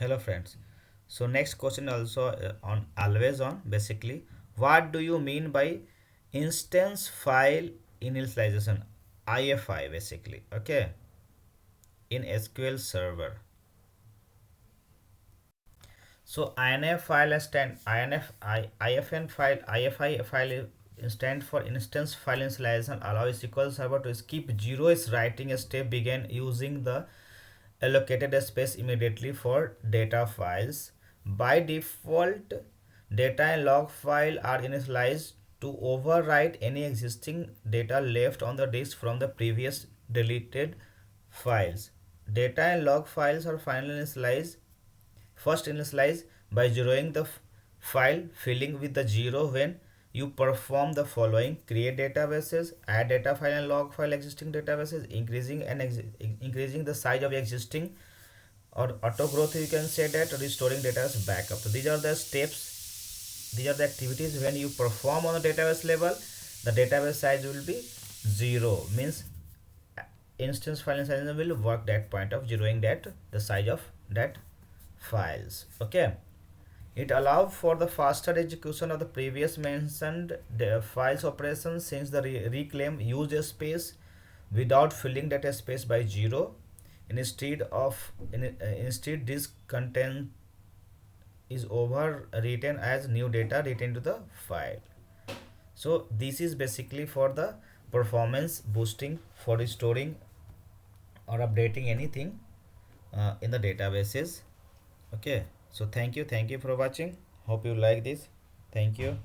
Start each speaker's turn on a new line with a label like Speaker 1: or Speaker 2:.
Speaker 1: Hello friends. So next question also on always on basically what do you mean by instance file initialization, IFI basically, okay, in SQL server. So INF file stand INF IFN file IFI file stand for instance file initialization, allow SQL server to skip zero is writing a step begin using the allocated space immediately for data files. By default, data and log file are initialized to overwrite any existing data left on the disk from the previous deleted files. Data and log files are finally initialized first initialize by zeroing the file filling with the zero when you perform the following: create databases, add data file and log file existing databases, increasing the size of existing, or auto growth, you can say that, restoring data as backup. So these are the steps, these are the activities when you perform on the database level. The database size will be zero, means instance file size will work that point of zeroing that the size of that files. Okay, it allows for the faster execution of the previous mentioned files operations since the reclaim use a space without filling that space by zero. Instead disk content is overwritten as new data written to the file. So this is basically for the performance boosting for restoring or updating anything in the databases. Okay, so thank you for watching, hope you like this. Thank you.